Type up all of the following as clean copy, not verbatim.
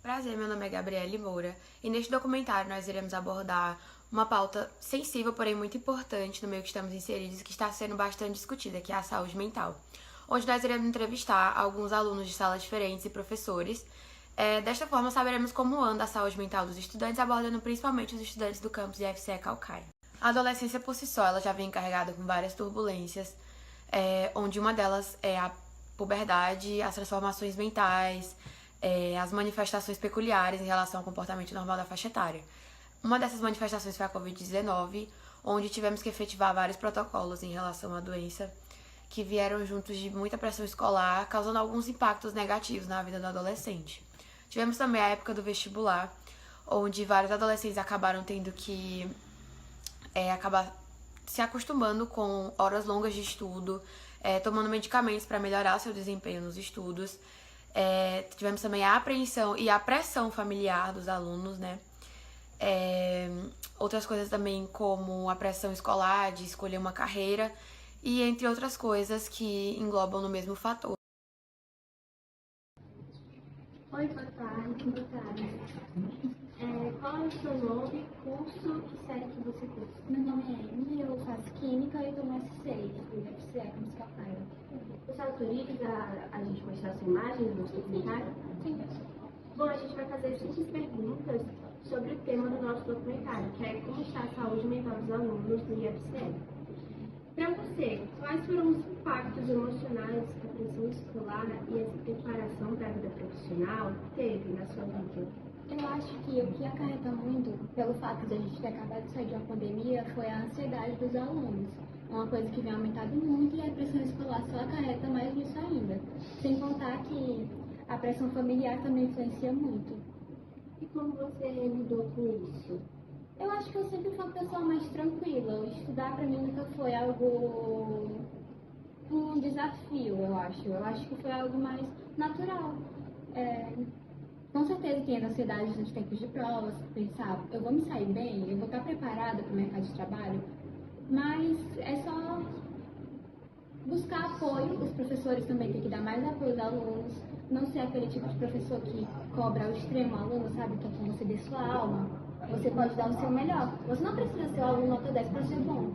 Prazer, meu nome é Gabriele Moura e neste documentário nós iremos abordar uma pauta sensível, porém muito importante no meio que estamos inseridos e que está sendo bastante discutida, que é a saúde mental, onde nós iremos entrevistar alguns alunos de salas diferentes e professores. Desta forma, saberemos como anda a saúde mental dos estudantes, abordando principalmente os estudantes do campus IFCE Calcaia. A adolescência por si só, ela já vem encarregada com várias turbulências, onde uma delas é a puberdade, as transformações mentais, as manifestações peculiares em relação ao comportamento normal da faixa etária. Uma dessas manifestações foi a Covid-19, onde tivemos que efetivar vários protocolos em relação à doença, que vieram juntos de muita pressão escolar, causando alguns impactos negativos na vida do adolescente. Tivemos também a época do vestibular, onde vários adolescentes acabaram tendo que acabar se acostumando com horas longas de estudo, tomando medicamentos para melhorar seu desempenho nos estudos. Tivemos também a apreensão e a pressão familiar dos alunos, né? Outras coisas também, como a pressão escolar de escolher uma carreira e entre outras coisas que englobam no mesmo fator. Oi, boa tarde. Boa tarde. Qual é o seu nome, curso e série que você cursa? Meu nome é Emily, eu faço Química e estou no S6, do IFCE, Campus Calcaia. Você autoriza a gente mostrar sua imagem no nosso documentário? Sim. Bom, a gente vai fazer 5 perguntas sobre o tema do nosso documentário, que é como está a saúde mental dos alunos do IFCE. Para você, quais foram os impactos emocionais que a pressão escolar e essa preparação para a vida profissional teve na sua vida? Eu acho que o que acarreta muito, pelo fato de a gente ter acabado de sair de uma pandemia, foi a ansiedade dos alunos. É uma coisa que vem aumentando muito e a pressão escolar só acarreta mais nisso ainda. Sem contar que a pressão familiar também influencia muito. E como você lidou com isso? Eu acho que eu sempre fui uma pessoa mais tranquila. Estudar para mim nunca foi um desafio, eu acho. Eu acho que foi algo mais natural. Com certeza tem as ansiedades nos tempos de provas, pensar, eu vou me sair bem, eu vou estar preparada para o mercado de trabalho, mas é só buscar apoio. Os professores também têm que dar mais apoio aos alunos, não ser aquele tipo de professor que cobra ao extremo o aluno, sabe, que é que você dê sua alma. Você pode dar o seu melhor. Você não precisa ser o aluno nota 10 para ser bom.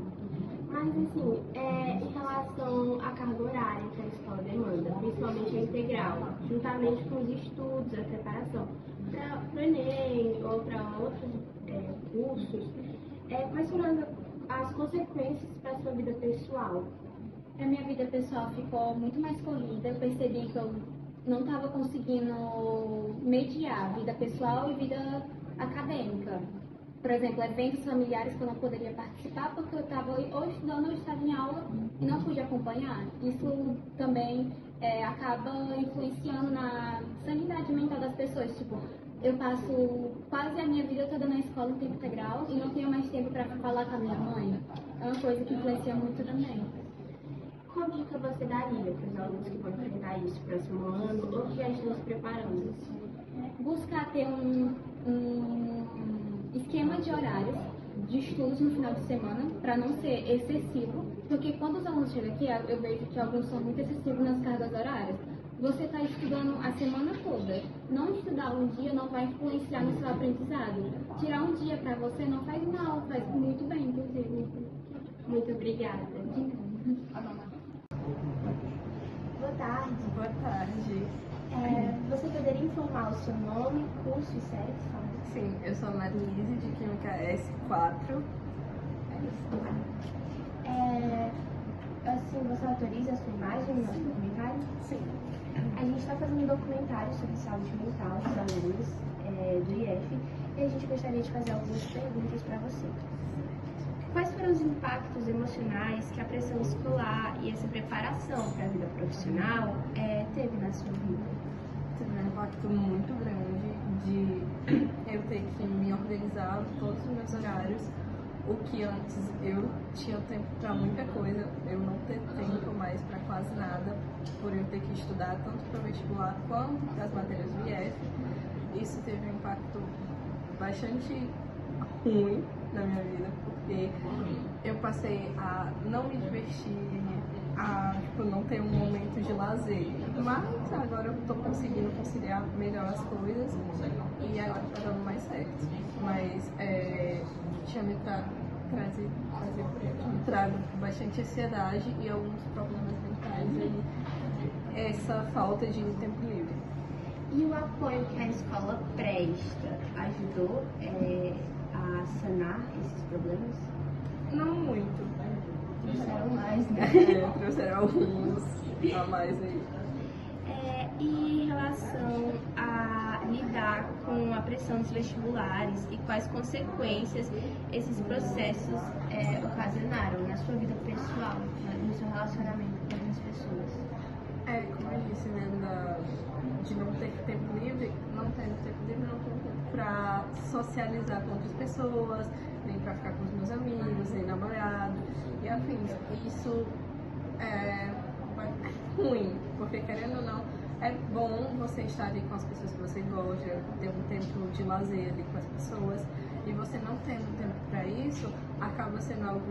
Mas, assim, em relação à carga horária que a escola demanda, principalmente a integral, juntamente com os estudos, a preparação para o Enem ou para outros cursos, quais foram as consequências para a sua vida pessoal? A minha vida pessoal ficou muito mais corrida. Eu percebi que eu não estava conseguindo mediar vida pessoal e vida acadêmica. Por exemplo, eventos familiares que eu não poderia participar porque eu estava ou estudando ou estava em aula e não pude acompanhar. Isso também acaba influenciando na sanidade mental das pessoas. Tipo, eu passo quase a minha vida toda na escola em tempo integral e não tenho mais tempo para falar com a minha mãe. É uma coisa que influencia muito também. Qual dica você daria para os alunos que vão enfrentar isso no próximo ano ou que já estão se preparando? Buscar ter um esquema de horários de estudos no final de semana, para não ser excessivo, porque quando os alunos chegam aqui, eu vejo que alguns são muito excessivos nas cargas horárias. Você está estudando a semana toda. Não estudar um dia não vai influenciar no seu aprendizado. Tirar um dia para você não faz mal, faz muito bem, inclusive. Muito obrigada. Boa tarde. Boa tarde. Você poderia informar o seu nome, curso e série, por favor? Sim, eu sou a Marilise, de Química S4. Assim, você autoriza a sua imagem no nosso documentário? Sim. A gente está fazendo um documentário sobre saúde mental dos alunos do IF e a gente gostaria de fazer algumas perguntas para você. Quais foram os impactos emocionais que a pressão escolar e essa preparação para a vida profissional teve na sua vida? Teve um impacto muito grande de eu ter que me organizar todos os meus horários, o que antes eu tinha tempo para muita coisa, eu não ter tempo mais para quase nada, por eu ter que estudar tanto para o vestibular quanto para as matérias do IF. Isso teve um impacto bastante ruim na minha vida, porque eu passei a não me divertir, a não ter um momento de lazer. Mas agora eu tô conseguindo conciliar melhor as coisas e agora tá dando mais certo. Mas tinha me trago bastante ansiedade e alguns problemas mentais e essa falta de tempo livre. E o apoio que a escola presta ajudou a sanar esses problemas? Não muito. Trouxeram mais, né? Trouxeram alguns a mais aí. E em relação a lidar com a pressão dos vestibulares e quais consequências esses processos ocasionaram na sua vida pessoal, no seu relacionamento com outras pessoas? Como eu disse, né, de não ter tempo livre, não tenho tempo pra socializar com outras pessoas, nem pra ficar com os meus amigos, nem namorado e afins. Isso é ruim, porque querendo ou não, é bom você estar ali com as pessoas que você gosta, ter um tempo de lazer ali com as pessoas, e você não tendo tempo pra isso, acaba sendo algo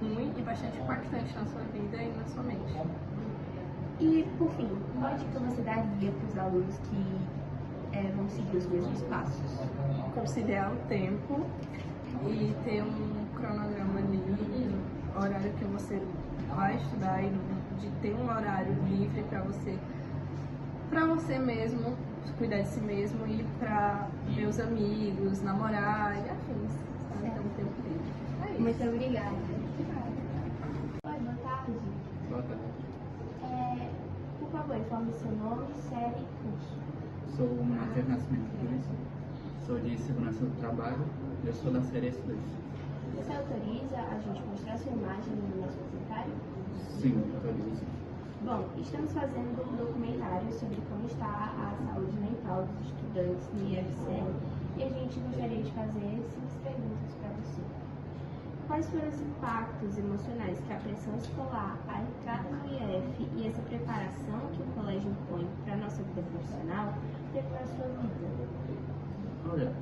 ruim e bastante impactante na sua vida e na sua mente. E, por fim, qual dica você daria para os alunos que vão seguir os mesmos passos? Conciliar o tempo e ter um cronograma ali, horário que você vai estudar e de ter um horário livre para você mesmo, cuidar de si mesmo e para ver os amigos, namorar e afins, sabe? Ter um tempo livre. É isso. Muito obrigada. Oi, boa tarde. Boa tarde. Por favor, informe seu nome, série e curso. Sou o Matheus Nascimento Cruz, sou de Segurança do Trabalho, eu sou da série S2. Você autoriza a gente mostrar sua imagem no nosso documentário? Sim, autorizo. Bom, estamos fazendo um documentário sobre como está a saúde mental dos estudantes no IFCE e a gente gostaria de fazer 5 perguntas para você. Quais foram os impactos emocionais que a pressão escolar, a entrada no IF e essa preparação que o colégio impõe para a nossa vida profissional teve na sua vida? Olha,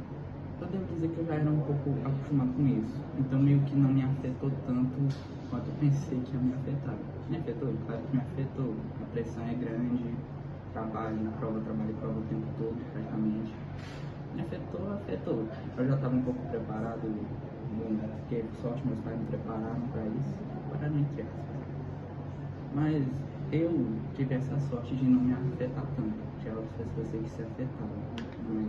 eu devo dizer que eu já era um pouco acostumado com isso, então meio que não me afetou tanto quanto eu pensei que ia me afetar. Me afetou? Claro que me afetou. A pressão é grande, trabalho e prova o tempo todo, praticamente. Me afetou. Eu já estava um pouco preparado, porque sorte meus pais me prepararam para isso, para não entre aspas. Mas eu tive essa sorte de não me afetar tanto. Tinha outras pessoas que se afetaram, mas...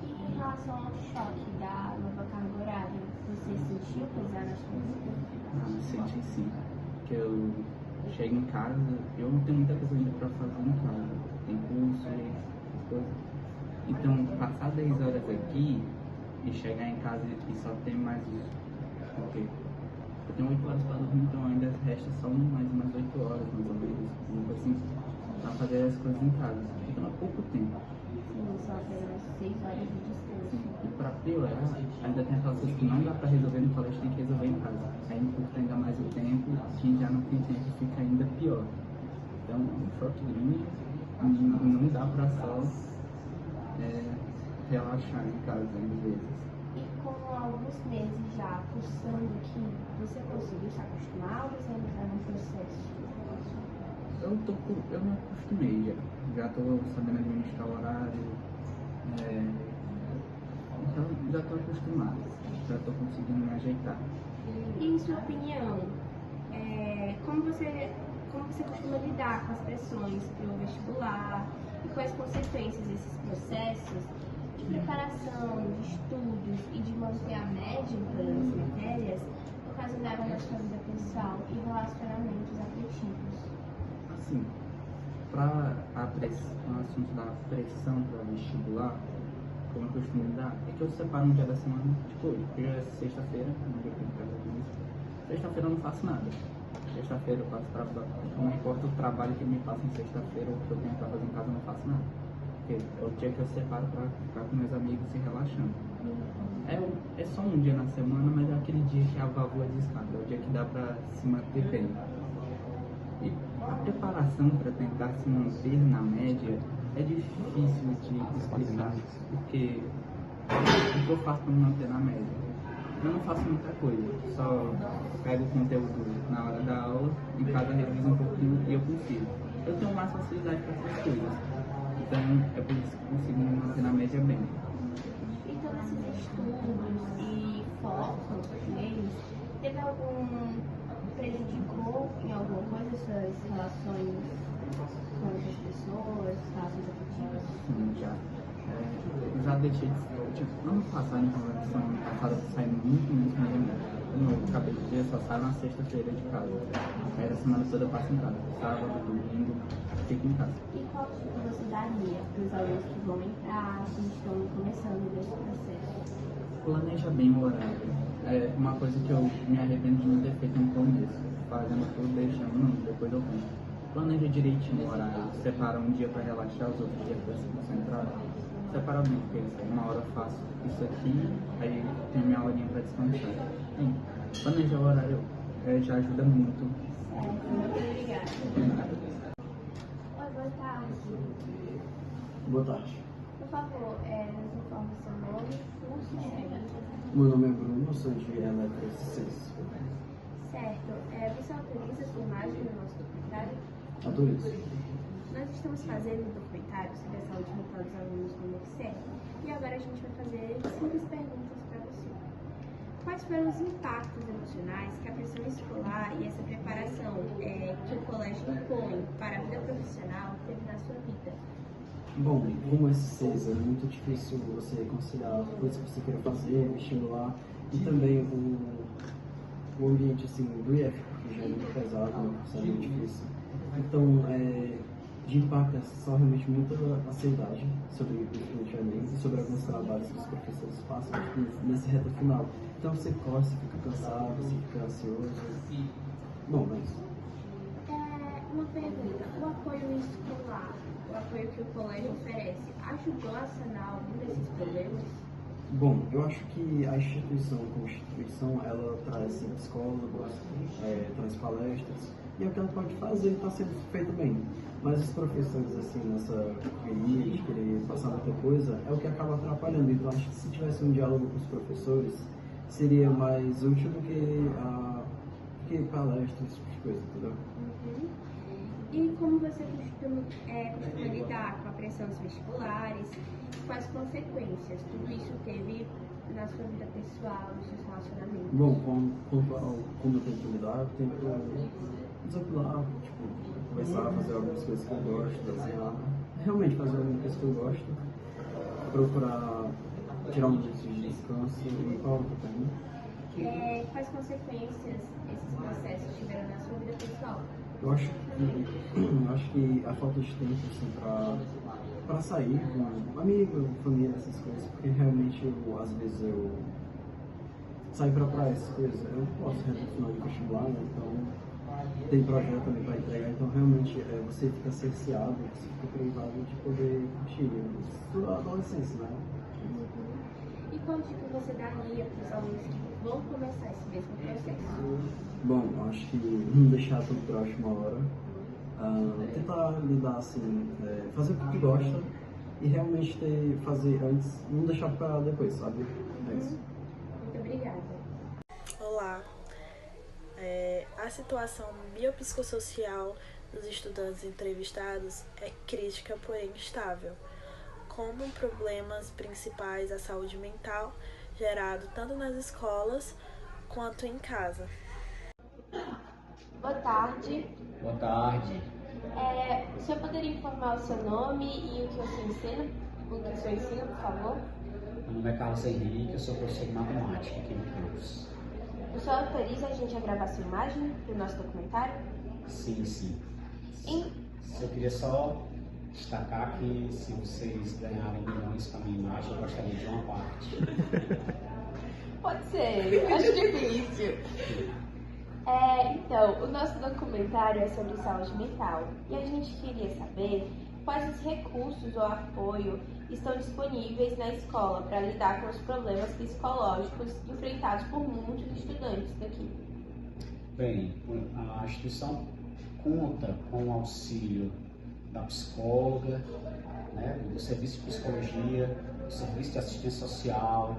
E em relação ao choque da nova carga horária, você sentiu pesar na sua vida? Senti sim. Porque eu chego em casa, eu não tenho muita coisa ainda para fazer em casa. Tem curso, essas coisas. Então, passar 10 horas aqui e chegar em casa e só ter mais isso. Porque eu tenho 8 horas para dormir, então ainda resta só mais umas 8 horas, mais ou menos, assim, para fazer as coisas em casa. Então é pouco tempo. Sim, só apenas 6 horas de descanso. E para piorar, ainda tem aquelas coisas que não dá para resolver no colégio, tem que resolver em casa. Aí encurta ainda mais o tempo, quem já não tem tempo fica ainda pior. Então, um choque grande, não dá para só relaxar em casa, às vezes. E com alguns meses já cursando aqui, você conseguiu se acostumar ou você ainda está num processo? Eu me acostumei já estou sabendo administrar o horário, então já estou acostumado, já estou conseguindo me ajeitar. E em sua opinião, como você costuma lidar com as pressões para o vestibular e quais consequências desses processos de preparação, de estudos e de manter a média em todas as matérias ocasionaram na sua vida pessoal e relacionamentos afetivos? Assim, para o assunto da pressão para vestibular, como eu costumo lidar, é que eu separo um dia da semana, tipo hoje, porque é sexta-feira, não dia que eu casa com isso. Sexta-feira eu não faço nada. Sexta-feira eu faço trabalho, não importa o trabalho que me passa em sexta-feira ou o que eu tenho para fazer em casa, eu não faço nada. Porque é o dia que eu separo para ficar com meus amigos e relaxando. É só um dia na semana, mas é aquele dia que a válvula descarga, é o dia que dá para se manter bem. E a preparação para tentar se manter na média é difícil de explicar, porque o que eu faço para me manter na média? Eu não faço muita coisa, só pego o conteúdo na hora da aula, em casa reviso um pouquinho e eu consigo. utilidade para essas coisas. Então, é por isso que consigo me manter na média bem. Então, nesses estudos e focos neles, teve algum prejudicou em alguma coisa essas relações com outras pessoas, relações afetivas? Sim, já. Eu já deixei de ser. Tipo, ano passado, em comparação ano passado, eu saí muito mesmo. No cabelo de dia, só saio na sexta-feira de casa. Aí a semana toda eu passo em casa. Sábado, domingo, fico em casa. E qual tipo você daria para os alunos que vão entrar, que estão começando nesse processo? Planeja bem o horário. É uma coisa que eu me arrependo de não ter feito no começo. Fazendo tudo, deixando, não, depois eu penso. Planeja direitinho o horário. Separa um dia para relaxar, os outros dias para se concentrar. Separa bem, porque uma hora eu faço isso aqui, aí tenho minha horinha para descansar. Sim, planejar o horário já ajuda muito. Muito obrigada. Oi, boa tarde. Boa tarde. Por favor, nos informe seu nome, curso e série. Meu nome é Bruno, sou de Eletrocis. Certo. Você autoriza a filmagem no nosso documentário? Autorizo. Nós estamos fazendo um documentário sobre a saúde mental dos alunos no UFCE e agora a gente vai fazer simples perguntas para você. Quais foram os impactos emocionais que a pressão escolar e essa preparação que o colégio impõe para a vida profissional teve na sua vida? Bom, como S6 é muito difícil você conciliar as coisas que você quer fazer, vestibular, e também o ambiente assim, do IF, que já é muito pesado, é muito difícil. Então, de impacto é só realmente muita ansiedade sobre o Enem e sobre alguns trabalhos que os professores passam nessa reta final. Então você corre, você fica cansado, você fica ansioso. Bom, é isso. Uma pergunta, o apoio escolar, o apoio que o colégio oferece, ajudou a sanar algum desses problemas? Bom, eu acho que a instituição, como instituição, ela traz psicólogos, traz palestras, e é o que ela pode fazer está sendo feito bem. Mas os professores, assim, nessa correria de querer passar muita coisa, é o que acaba atrapalhando. Então, acho que se tivesse um diálogo com os professores, seria mais útil do que palestras, esse tipo de coisa, entendeu? Uhum. E como você costuma lidar com a pressão dos vestibulares? Quais consequências tudo isso teve na sua vida pessoal, nos seus relacionamentos? Bom, quanto ao como eu tenho que lidar, eu tento desapilar, tipo, começar a fazer algumas coisas que eu gosto, desenhar, realmente fazer algumas coisas que eu gosto, procurar tirar um dia de descanso e qual outra pergunta? Quais consequências esses processos tiveram na sua vida pessoal? Eu acho que a falta de tempo assim, para sair com amigo, família, essas coisas, porque realmente às vezes eu saio pra praia, essas coisas, eu não posso no de vestibular, né? Então tem projeto também para entregar, então realmente você fica cerceado, você fica privado de poder curtir a adolescência, né? E qual dica você daria para os alunos que vão começar esse mesmo processo? Bom, acho que não deixar tudo para a última hora, tentar lidar assim, fazer o que tu gosta e realmente fazer antes, não deixar para depois, sabe? É isso. Muito obrigada. Olá. A situação biopsicossocial dos estudantes entrevistados é crítica, porém estável, como problemas principais à saúde mental gerado tanto nas escolas quanto em casa. Boa tarde. Boa tarde. O senhor poderia informar o seu nome e o que você ensina? O que o senhor ensina, por favor? Meu nome é Carlos Henrique, eu sou professor de matemática aqui no campus. O senhor autoriza a gente a gravar sua imagem para o nosso documentário? Sim. Eu queria só destacar que se vocês ganharem milhões com a minha imagem, eu gostaria de uma parte. Pode ser, acho difícil. Então, o nosso documentário é sobre saúde mental e a gente queria saber quais os recursos ou apoio estão disponíveis na escola para lidar com os problemas psicológicos enfrentados por muitos estudantes daqui. Bem, a instituição conta com o auxílio da psicóloga, né, do serviço de psicologia, do serviço de assistência social,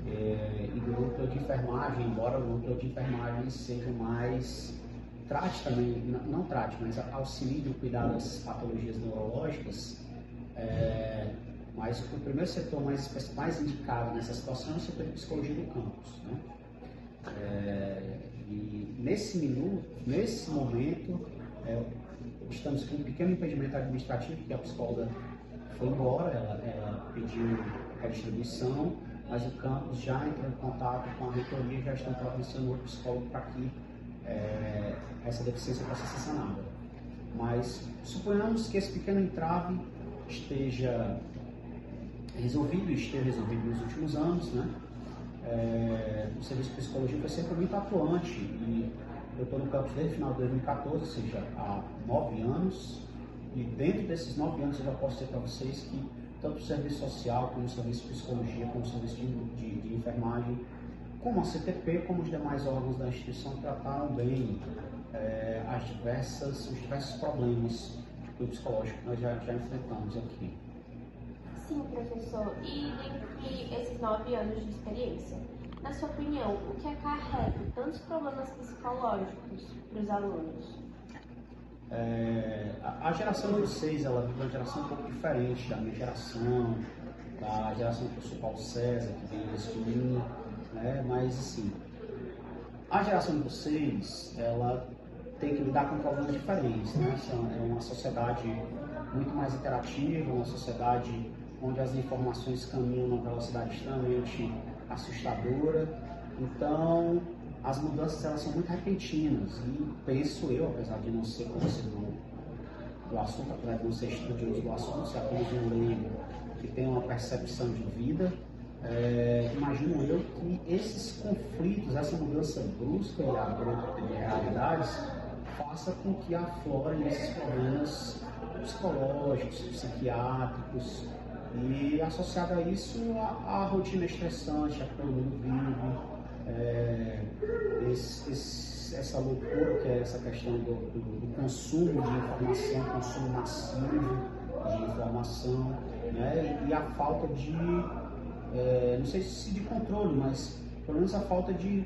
e do núcleo de enfermagem, embora o núcleo de enfermagem seja mais trate também, não trate, mas auxilie no cuidado dessas patologias neurológicas, mas o primeiro setor mais indicado nessa situação é o setor de psicologia do campus, né? E nesse momento, estamos com um pequeno impedimento administrativo, que a psicóloga foi embora, ela pediu redistribuição, mas o campus já entrou em contato com a reitoria e já estão providenciando outro psicólogo para que essa deficiência possa ser sanada. Mas suponhamos que esse pequeno entrave esteja resolvido nos últimos anos, né? O serviço de psicologia foi sempre muito atuante e eu estou no campus desde o final de 2014, ou seja, há 9 anos, e dentro desses 9 anos eu já posso dizer para vocês que tanto o serviço social, como o serviço de psicologia, como o serviço de enfermagem, como a CTP, como os demais órgãos da instituição trataram bem os diversos problemas do psicológico que nós já enfrentamos aqui. Sim, professor. E dentre esses 9 anos de experiência, na sua opinião, o que acarreta tantos problemas psicológicos para os alunos? A geração de vocês, ela vive uma geração um pouco diferente da minha geração, da geração do professor Paulo César, que veio antes de mim, né? Mas assim, a geração de vocês, ela tem que lidar com problemas diferentes, né? É uma sociedade muito mais interativa, uma sociedade onde as informações caminham numa velocidade extremamente assustadora. Então, as mudanças elas são muito repentinas e penso eu, apesar de não ser conhecedor do assunto, apesar de não ser estudioso do assunto, ser apenas um leigo que tem uma percepção de vida, imagino eu que esses conflitos, essa mudança brusca e abrupta de realidades faça com que aflorem esses problemas psicológicos, psiquiátricos, e associado a isso a rotina estressante, a que todo mundo vive, essa loucura que é essa questão do consumo de informação, consumo massivo de informação, né? E a falta de, não sei se de controle, mas pelo menos a falta de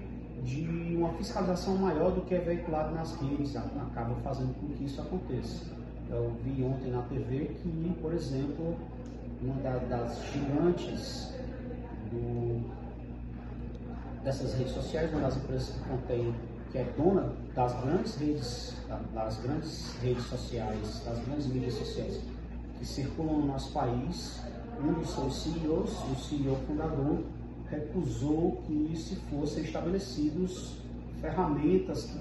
uma fiscalização maior do que é veiculado nas redes, acaba fazendo com que isso aconteça. Eu vi ontem na TV que, por exemplo, uma das gigantes dessas redes sociais, uma das empresas que contém, que é dona das grandes redes sociais, das grandes mídias sociais que circulam no nosso país, um dos seus CEOs, o CEO fundador, recusou que se fossem estabelecidos ferramentas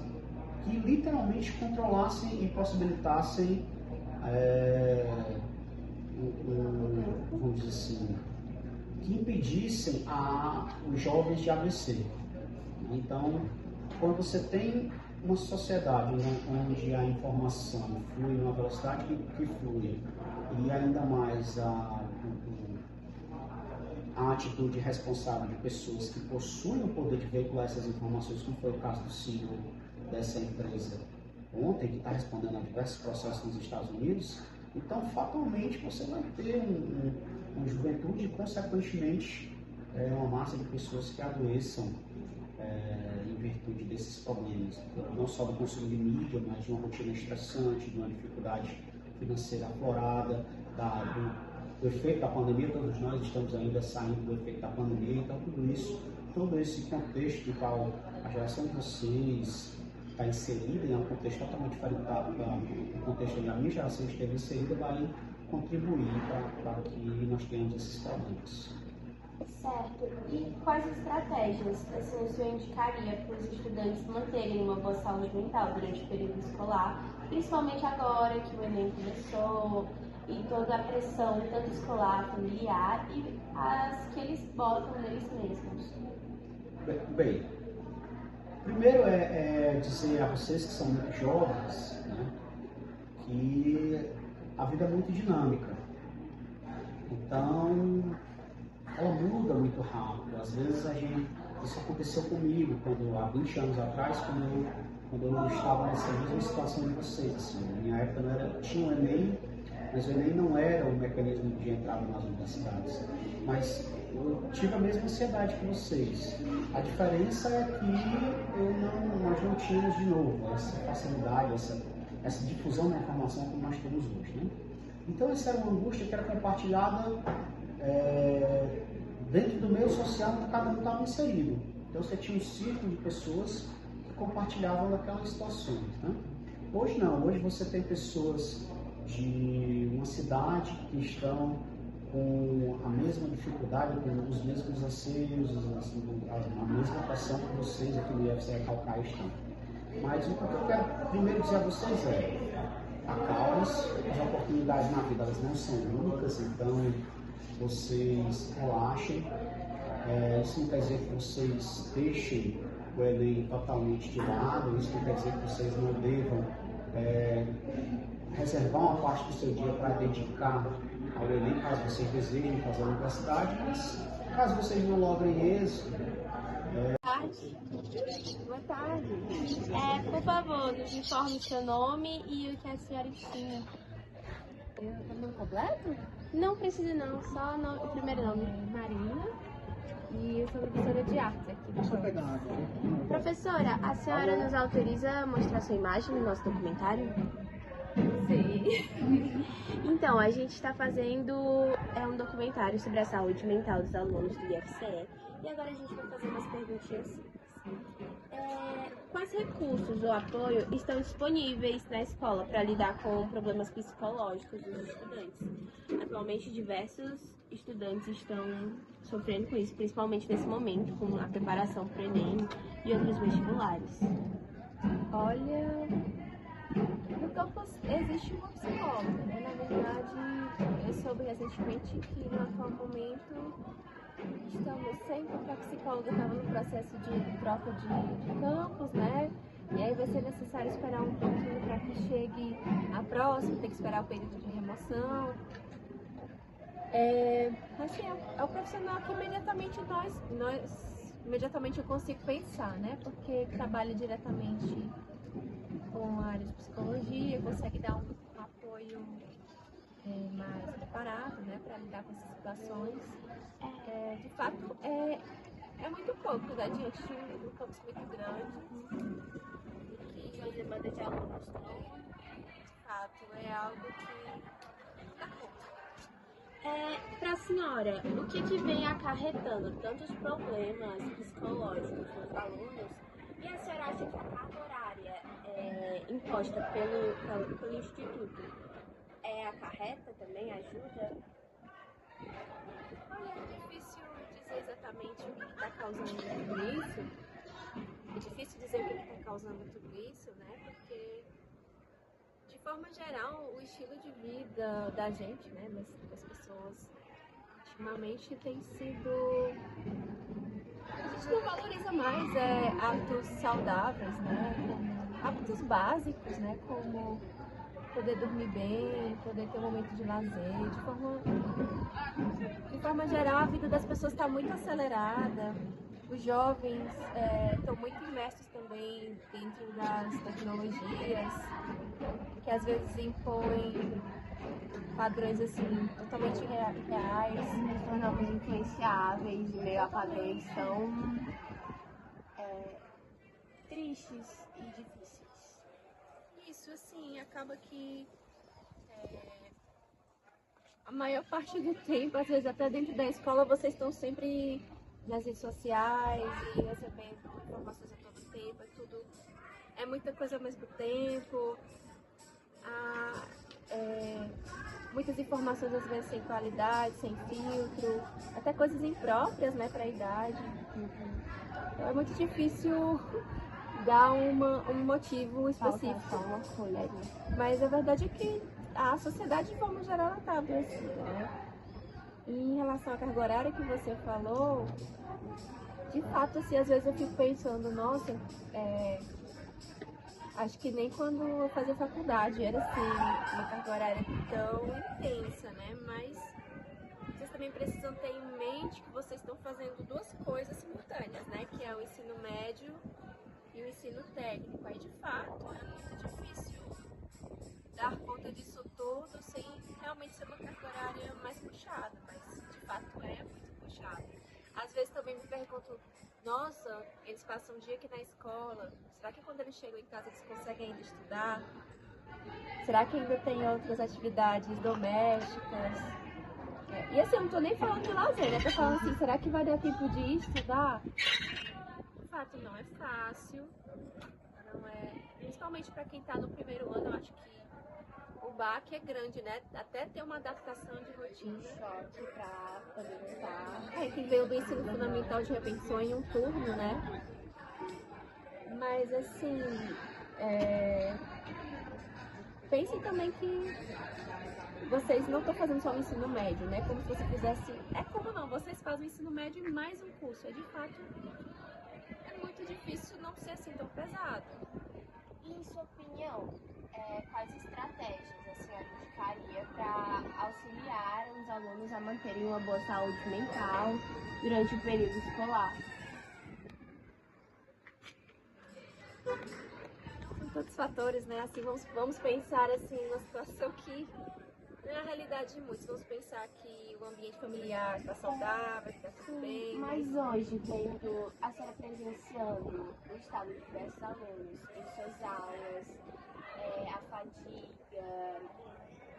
que literalmente controlassem e possibilitassem vamos dizer assim, que impedissem os jovens de AVC. Então, quando você tem uma sociedade onde a informação flui numa velocidade que flui, e ainda mais a atitude responsável de pessoas que possuem o poder de veicular essas informações, como foi o caso do CEO dessa empresa ontem, que está respondendo a diversos processos nos Estados Unidos, então fatalmente você vai ter uma juventude e, consequentemente, uma massa de pessoas que adoeçam em virtude desses problemas, não só do consumo de mídia, mas de uma rotina estressante, de uma dificuldade financeira aflorada, do efeito da pandemia. Todos nós estamos ainda saindo do efeito da pandemia, então todo esse contexto no qual a geração de vocês está inserida, em um contexto totalmente diferente do contexto onde a minha geração esteve inserida, vai contribuir para que nós tenhamos esses problemas. Certo. E quais estratégias assim, o senhor indicaria para os estudantes manterem uma boa saúde mental durante o período escolar, principalmente agora que o Enem começou e toda a pressão, tanto escolar, familiar, e as que eles botam neles mesmos? Bem, primeiro é dizer a vocês que são muito jovens, né, que a vida é muito dinâmica. Então, ela muda muito rápido. Às vezes isso aconteceu comigo há 20 anos atrás, quando eu estava nessa mesma situação de vocês. Assim, na minha época tinha um Enem, mas o Enem não era o mecanismo de entrada nas universidades. Mas eu tive a mesma ansiedade que vocês. A diferença é que nós não tínhamos, de novo, essa facilidade, essa difusão da informação como nós temos hoje, né? Então, essa era uma angústia que era compartilhada dentro do meio social em que cada um estava inserido. Então, você tinha um círculo de pessoas que compartilhavam daquelas situações, né? Hoje não, hoje você tem pessoas de uma cidade que estão com a mesma dificuldade, com os mesmos anseios, a mesma pressão que vocês aqui no IFCE Calcaia estão. Mas o que eu quero primeiro dizer a vocês acalme-se, as oportunidades na vida elas não são únicas, então vocês relaxem. Isso não quer dizer que vocês deixem o Enem totalmente de lado, isso não quer dizer que vocês não devam reservar uma parte do seu dia para dedicar ao Enem, caso vocês desejem fazer a universidade, mas caso vocês não logrem êxito. Boa tarde. Por favor, nos informe seu nome e o que a senhora ensina. O nome completo? Não precisa não, só o primeiro nome. Marina. E eu sou professora de arte aqui. Deixa eu pegar água. Professora, a senhora nos autoriza a mostrar sua imagem no nosso documentário? Sim. Então, a gente está fazendo um documentário sobre a saúde mental dos alunos do IFCE. E agora a gente vai fazer umas perguntinhas simples. Quais recursos ou apoio estão disponíveis na escola para lidar com problemas psicológicos dos estudantes? Atualmente, diversos estudantes estão sofrendo com isso, principalmente nesse momento, com a preparação para o Enem e outros vestibulares. Olha, no campus existe uma psicóloga, né? Na verdade, eu soube recentemente que no atual momento estamos sempre que a psicóloga estava no processo de troca de campus, né? E aí vai ser necessário esperar um pouquinho para que chegue a próxima, tem que esperar o período de remoção. Assim, é o profissional que imediatamente imediatamente eu consigo pensar, né? Porque trabalha diretamente com a área de psicologia, consegue dar um apoio mais preparado, né, para lidar com essas situações. De fato, é muito pouco, né, diante de um campus muito grande e que a demanda de alunos tão, de fato, é algo que dá conta. Para a senhora, o que vem acarretando tantos problemas psicológicos nos alunos e a senhora acha que a carga horária imposta pelo Instituto acarreta também, ajuda? Olha, é difícil dizer exatamente o que está causando tudo isso. É difícil dizer o que está causando tudo isso, né? Porque, de forma geral, o estilo de vida da gente, né, das pessoas, ultimamente tem sido... A gente não valoriza mais hábitos saudáveis, né? Hábitos básicos, né? Como poder dormir bem, poder ter um momento de lazer. De forma geral, a vida das pessoas está muito acelerada. Os jovens estão muito imersos também dentro das tecnologias, que às vezes impõem padrões assim totalmente reais, Nos tornamos influenciáveis em meio a padrões tão tristes e difíceis. Isso, assim, acaba que a maior parte do tempo, às vezes até dentro da escola, vocês estão sempre nas redes sociais e recebendo informações a todo tempo, é muita coisa ao mesmo tempo, muitas informações às vezes sem qualidade, sem filtro, até coisas impróprias, né, para a idade. Então é muito difícil dar um motivo específico. Mas a verdade é que a sociedade, de forma geral, está adoecida, né? E em relação à carga horária que você falou, de fato, assim, às vezes eu fico pensando, nossa, acho que nem quando eu fazia faculdade era assim, uma carga horária tão intensa, né? Mas vocês também precisam ter em mente que vocês estão fazendo duas coisas simultâneas, né? Que é o ensino médio e o ensino técnico. Aí, de fato, é muito difícil dar conta disso tudo sem realmente ser uma carga horária mais puxada, mas de fato é muito puxada. Às vezes também me pergunto, nossa, eles passam um dia aqui na escola, será que quando eles chegam em casa eles conseguem ainda estudar? Será que ainda tem outras atividades domésticas? E assim, eu não tô nem falando de lazer, né? Tô falando assim, será que vai dar tempo de estudar? De fato, não é fácil, não é... Principalmente para quem tá no primeiro ano, eu acho que o baque é grande, né? Até ter uma adaptação de rotina. Um choque pra poder voltar. Quem veio do ensino fundamental de repente só em um turno, né? Mas assim, pensem também que vocês não estão fazendo só o ensino médio, né? Como se você fizesse... como não, vocês fazem o ensino médio e mais um curso. De fato, é muito difícil não ser assim tão pesado. E, em sua opinião, quais estratégias a senhora indicaria para auxiliar os alunos a manterem uma boa saúde mental durante o período escolar? São todos fatores, né? Assim, vamos pensar assim, numa situação que não é a realidade de muitos. Vamos pensar que o ambiente familiar está saudável, que está tudo bem. Mas hoje, vendo a senhora presenciando o estado de diversos alunos em suas aulas, a fadiga,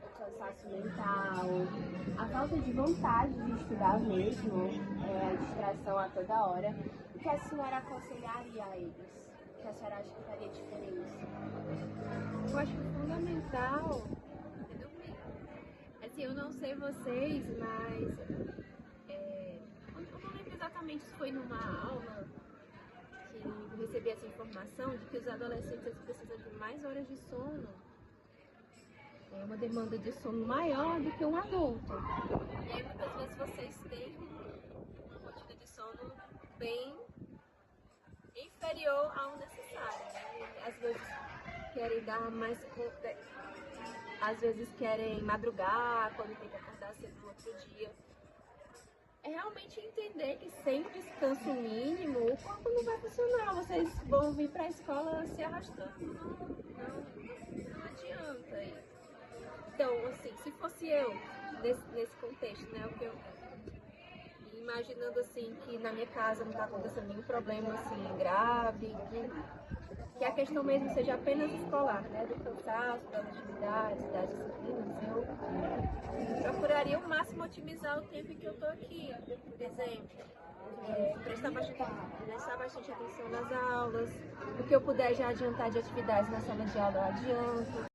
o cansaço mental, a falta de vontade de estudar mesmo, a distração a toda hora, o que a senhora aconselharia a eles? O que a senhora acha que faria diferença? Eu acho que o fundamental é dormir. Assim, eu não sei vocês, mas eu não lembro exatamente se foi numa aula que eu recebi essa informação de que os adolescentes eles precisam de mais horas de sono. É uma demanda de sono maior do que um adulto. E aí muitas vezes vocês têm uma rotina de sono bem inferior ao necessário, né? Às vezes querem dar mais... Às vezes querem madrugar quando tem que acordar cedo no outro dia. É realmente entender que sem descanso mínimo o corpo não vai funcionar. Vocês vão vir para a escola se arrastando. Não adianta. Então, assim, se fosse eu nesse contexto, né, o que eu imaginando assim que na minha casa não está acontecendo nenhum problema assim grave, que a questão mesmo seja apenas escolar, né, do cansaço, das atividades, das disciplinas, eu procuraria ao máximo otimizar o tempo em que eu estou aqui, por exemplo. Prestar bastante atenção nas aulas, o que eu puder já adiantar de atividades na sala de aula eu adianto.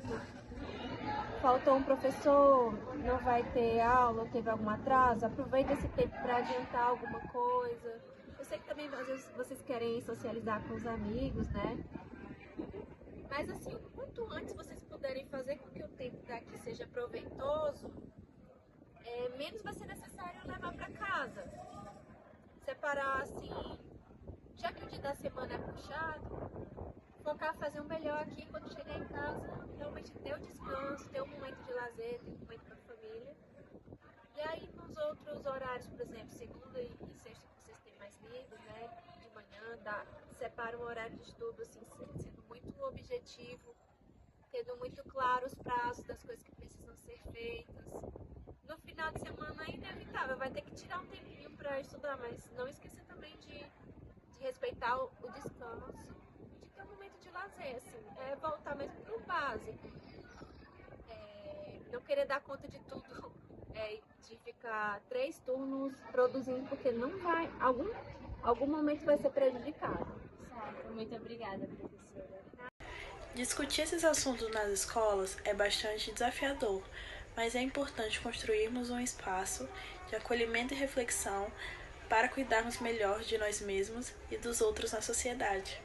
Faltou um professor, não vai ter aula, ou teve algum atraso, aproveita esse tempo para adiantar alguma coisa. Eu sei que também às vezes vocês querem socializar com os amigos, né? Mas assim, o quanto antes vocês puderem fazer com que o tempo daqui seja proveitoso, menos vai ser necessário levar para casa. Separar assim, já que o dia da semana é puxado, focar, fazer o melhor aqui quando chegar em casa, realmente ter o descanso, ter um momento de lazer, ter um momento para a família. E aí nos outros horários, por exemplo, segunda e sexta que vocês têm mais livre, né, de manhã, separa um horário de estudo assim, sendo muito objetivo, tendo muito claro os prazos das coisas que precisam ser feitas. No final de semana é inevitável, vai ter que tirar um tempinho para estudar, mas não esquecer também de respeitar o descanso, de ter um momento de lazer, assim, voltar mesmo para o básico. Não querer dar conta de tudo, de ficar 3 turnos produzindo, porque não vai, algum momento vai ser prejudicado. Certo, muito obrigada, professora. Discutir esses assuntos nas escolas é bastante desafiador, mas é importante construirmos um espaço de acolhimento e reflexão para cuidarmos melhor de nós mesmos e dos outros na sociedade.